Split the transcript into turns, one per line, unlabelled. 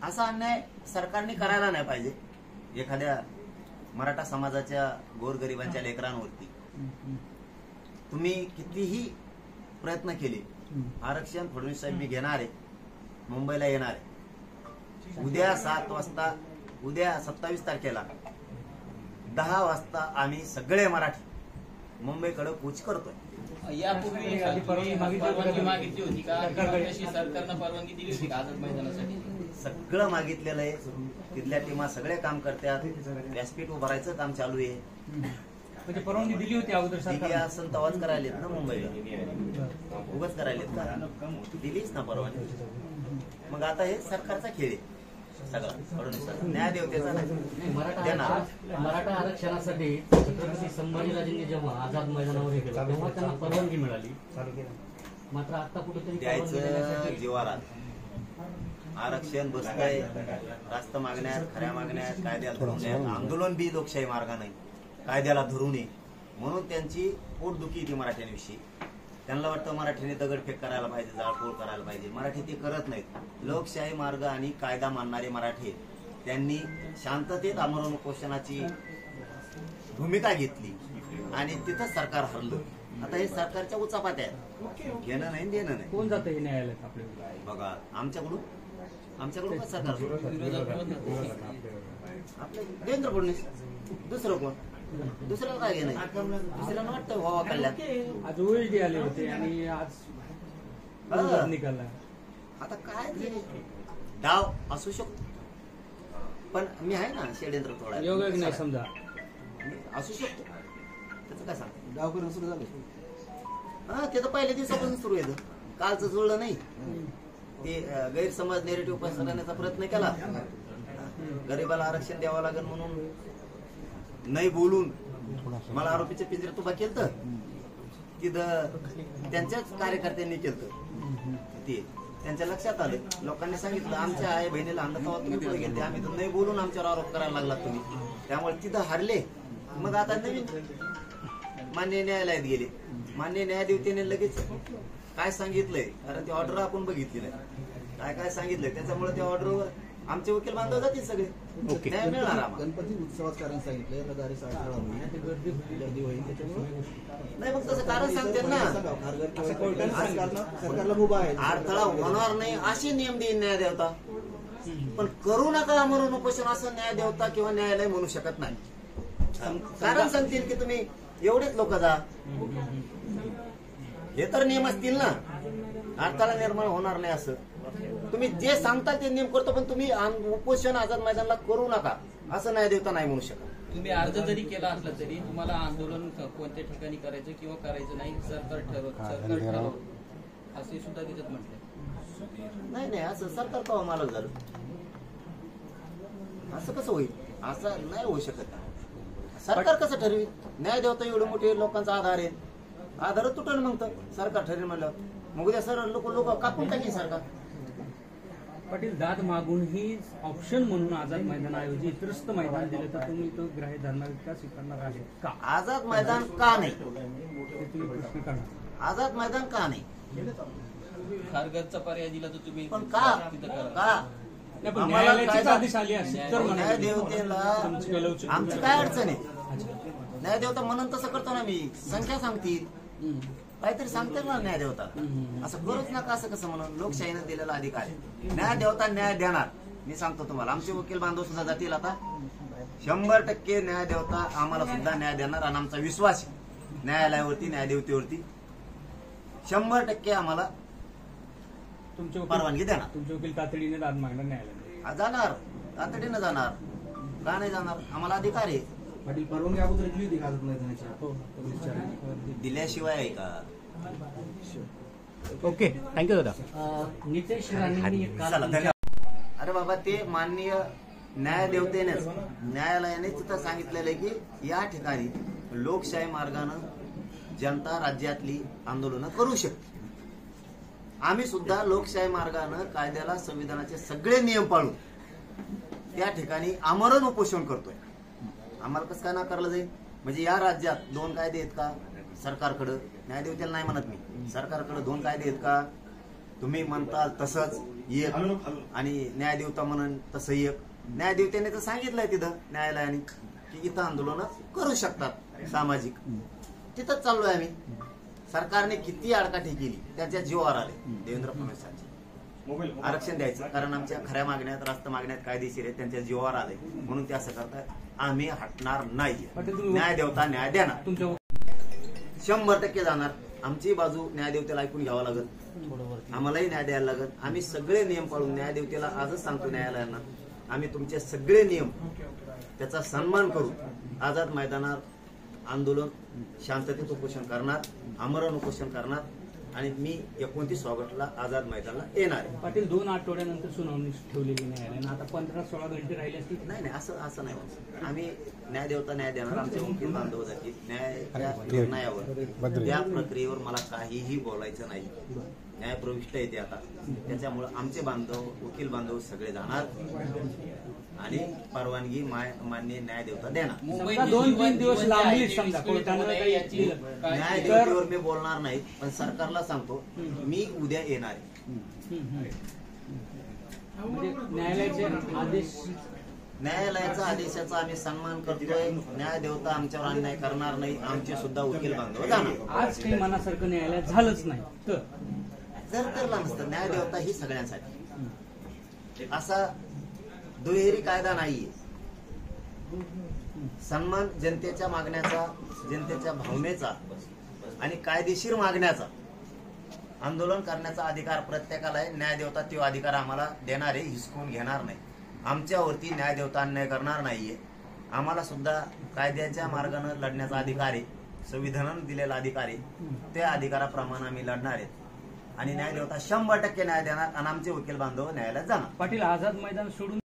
असा अन्याय सरकारने करायला नाही पाहिजे एखाद्या मराठा समाजाच्या गोरगरिबांच्या लेकरांवरती। तुम्ही कितीही प्रयत्न केले, आरक्षण फडणवीस साहेब मी घेणार आहे, मुंबईला येणार आहे, उद्या 7 वाजता, उद्या 27 तारखेला 10 वाजता आम्ही सगळे मराठी मुंबईकडे कूच करतोय।
यापूर्वी परवानगी मागितली होती का? सरकारनं परवानगी दिली होती का आझाद मैदानासाठी?
सगळं मागितलेलं आहे, तिथल्या टीमा सगळे काम करतात, व्यासपीठ उभारायचं काम चालू आहे।
म्हणजे परवानगी दिली होती अगोदर सरकार?
असं तवाच करायलेत ना मुंबईला, उगाच करायलेत का? दिलीच ना परवानगी। मग आता हे सरकारचा खेळ आहे सगळा, न्याय देवतेचा नाही।
मराठा आरक्षणासाठी छत्रपती संभाजीराजेंनी जेव्हा आझाद मैदानावर हे केलं तेव्हा त्यांना परवानगी मिळाली, मात्र आता कुठेतरी
द्यायचं जीवारात आरक्षण बसतंय, रास्त मागण्यात, खऱ्या मागण्यात, कायद्याला धरून आंदोलन बी लोकशाही मार्गाने कायद्याला धरू नये म्हणून त्यांची पोटदुखी येते मराठ्यांविषयी। त्यांना वाटतं मराठीने दगडफेक करायला पाहिजे, जाळपोळ करायला पाहिजे, मराठी ते करत नाहीत। लोकशाही मार्ग आणि कायदा मानणारे मराठी त्यांनी शांततेत आमरण उपोषणाची भूमिका घेतली आणि तिथं सरकार हरलं। आता हे सरकारच्या उचापात्या आहेत, घेणं नाही देणं नाही।
कोण जातं हे न्यायालयात आपल्याला?
बघा आमच्याकडून का सरकार? आपलं देवेंद्र फडणवीस, दुसरं कोण? दुसऱ्याला काय घेणं? दुसऱ्याला वाटतं व्हावा कल्याण।
आज ओएसडी आले होते आणि आज निकाल
आता काय ते डाव असू शकतो, पण मी आहे ना षडयंत्र थोडा
योग नाही समजा
असू शकतो, त्याचं काय सांग?
डाव करून सुरू झालं
ते तर पहिल्या दिवसापासून सुरू येतं, कालचं जुळलं नाही। ते गैरसमज नेरेटिव्ह पसरवण्याचा प्रयत्न केला, गरीबाला आरक्षण द्यावं लागेल म्हणून नाही बोलून मला आरोपीच्या पिंजऱ्यात उभा केलं, तिथं त्यांच्याच कार्यकर्त्यांनी केलं। ते त्यांच्या लक्षात आलं, लोकांनी सांगितलं आमच्या आई बहिणीला अंधतावा तुम्ही पुढे गेले, आम्ही तर नाही बोलून आमच्यावर आरोप करायला लागला तुम्ही, त्यामुळे तिथं हारले। मग आता नवीन मान्य न्यायालयात गेले, मान्य न्यायाधीशाने लगेच काय सांगितलंय, कारण ती ऑर्डर आपण बघितली नाही, काय काय सांगितलंय, त्याच्यामुळे त्या ऑर्डरवर आमचे वकील बांधव जातील सगळे, न्याय मिळणार आम्हाला।
गणपती उत्सवात कारण सांगितलंय रहदारी गर्दी होईल, त्याच्यामुळे
नाही मग तसं कारण सांगते ना,
सरकारला उभा आहे,
अडथळा होणार नाही असे नियम देईन न्याय देवता, पण करू नका म्हणून उपोषण असं न्याय देवता किंवा न्यायालय म्हणू शकत नाही। कारण सांगतील की तुम्ही एवढेच लोक जा, हे तर नियम असतील ना, अडथळा निर्माण होणार नाही असं तुम्ही जे सांगता ते नियम करतो, पण तुम्ही उपोषण आझाद मैदानाला करू नका असं न्याय देवता नाही म्हणू शकत।
तुम्ही अर्ज जरी केला असला तरी तुम्हाला आंदोलन कोणत्या ठिकाणी करायचं किंवा करायचं नाही सरकार ठरव असे सुद्धा तिथं म्हटलं
नाही असं सरकार कवा मालक झालं, असं कसं होईल? असं नाही होऊ शकत। सरकार कसं ठरवी? न्याय देवता एवढे मोठे लोकांचा आधार आहे, आधार तुटल मग तर सरकार ठरेल म्हणलं, मग उद्या सर लोक कापून टाकी सरकार।
पाटील दाद मागूनही ऑप्शन म्हणून आझाद मैदानाऐवजी इतरस्त मैदान दिले तर तुम्ही तो ग्राह्य धरणार का स्वीकारणार आहे का?
आझाद मैदान का नाही?
तुम्ही प्रश्न काढा,
आझाद मैदान का नाही?
खारघरचा पर्याय दिला तर तुम्ही
पण का?
न्यायालयाचीच आदेश आली असेल तर
न्याय देवतेला आमची काय अडचण आहे? न्याय देवता म्हणून तसं करतो ना, मी संख्या सांगतील काहीतरी सांगते ना न्याय देवता, असं करूच नका असं कसं म्हणून? लोकशाहीनं दिलेला अधिकार आहे, न्याय देवता न्याय देणार। मी सांगतो तुम्हाला, आमचे वकील बांधव सुद्धा जातील आता 100% न्याय देवता आम्हाला सुद्धा न्याय देणार आणि आमचा विश्वास आहे न्यायालयावरती, न्यायदेवतेवरती 100% आम्हाला
तुमचे
परवानगी देणार।
तुमचे वकील तातडीने दाद मागणार न्यायालयात
जाणार, तातडीनं जाणार, का नाही जाणार? आम्हाला अधिकार आहे।
पाटील परवानगी अगोदर दिली होती का आझाद मैदानाची?
दिल्याशिवाय आहे का?
ओके, थँक्यू दादा।
नितेश राणेंनी
चला, धन्यवाद। अरे बाबा, ते माननीय न्यायदेवतेनेच न्यायालयाने तिथं सांगितलेलं आहे की या ठिकाणी लोकशाही मार्गानं जनता राज्यातली आंदोलनं करू शकते। आम्ही सुद्धा लोकशाही मार्गानं कायद्याला, संविधानाचे सगळे नियम पाळून त्या ठिकाणी आमरण उपोषण करतोय। आम्हाला कसं काय नाकारलं जाईल? म्हणजे या राज्यात 2 कायदे आहेत का सरकारकडं? न्यायदेवतेला नाही म्हणत मी, सरकारकडे 2 कायदे आहेत का? तुम्ही म्हणताल तसंच एक आणि न्यायदेवता म्हणून तसं एक. न्यायदेवतेने तर सांगितलंय तिथं न्यायालयाने की इथं आंदोलन करू शकतात सामाजिक. तिथंच चाललोय आम्ही. सरकारने किती आडकाठी केली त्याच्या जीवावर आले देवेंद्र फडणवीसांचे. आरक्षण द्यायचं कारण आमच्या खऱ्या मागण्यात रास्त मागण्यात कायदेशीर आहेत त्यांच्या जीवावर आले म्हणून ते असं करतात. आम्ही हटणार नाही. न्याय देवता न्याय देणार.
तुमच्या
100% जाणार. आमची बाजू न्यायदेवतेला ऐकून घ्यावं लागत. आम्हालाही न्याय द्यायला लागत. आम्ही सगळे नियम पाळून न्यायदेवतेला आजच सांगतो न्यायालयांना आम्ही तुमचे सगळे नियम त्याचा सन्मान करू. आझाद मैदानात आंदोलन शांततेत उपोषण करणार, आमरण उपोषण करणार आणि मी 29 ऑगस्टला आझाद मैदानाला येणार आहे.
पाटील 2 आठवड्यानंतर सुनावणी ठेवलेली न्यायालयानं. आता 15-16 घंटे राहिले असतील.
नाही असं नाही होत. आम्ही न्यायदेवता न्याय देणार. आमचे वकील बांधव जातील न्यायाच्या निर्णयावर त्या प्रक्रियेवर मला काहीही बोलायचं नाही. न्याय प्रविष्ट येते आता त्याच्यामुळे आमचे बांधव वकील बांधव सगळे जाणार आणि परवानगी मान्य न्यायदेवता देणार.
मुंबईत
समजा 2-3 दिवस लांबली समजा कोर्टानं काही
याची
दिलं.
न्यायदेवतेवर मी बोलणार नाही पण सरकारला सांगतो मी उद्या येणार आहे.
म्हणजे न्यायालयाचे आदेश
न्यायालयाचा आदेशाचा आम्ही सन्मान करतोय. न्यायदेवता आमच्यावर अन्याय करणार नाही. आमचे सुद्धा वकील बांधव जाणार.
आज काही मनासारखं न्यायालयात झालंच नाही तर
जर करला नसतं. न्यायदेवता ही सगळ्यांसाठी असा दुहेरी कायदा नाहीये. सन्मान जनतेच्या मागण्याचा, जनतेच्या भावनेचा आणि कायदेशीर मागण्याचा, आंदोलन करण्याचा अधिकार प्रत्येकाला आहे. न्यायदेवता तो अधिकार आम्हाला देणार आहे, हिसकून घेणार नाही. आमच्यावरती न्यायदेवता अन्याय करणार नाहीये. आम्हाला सुद्धा कायद्याच्या मार्गाने लढण्याचा अधिकार आहे. संविधानाने दिलेला अधिकार आहे. त्या अधिकाराप्रमाणे आम्ही लढणार आहेत आणि न्यायदेवता 100% न्याय देणार आणि आमचे वकील बांधव न्यायालयात जाणार.
पाटील आझाद मैदान सोडून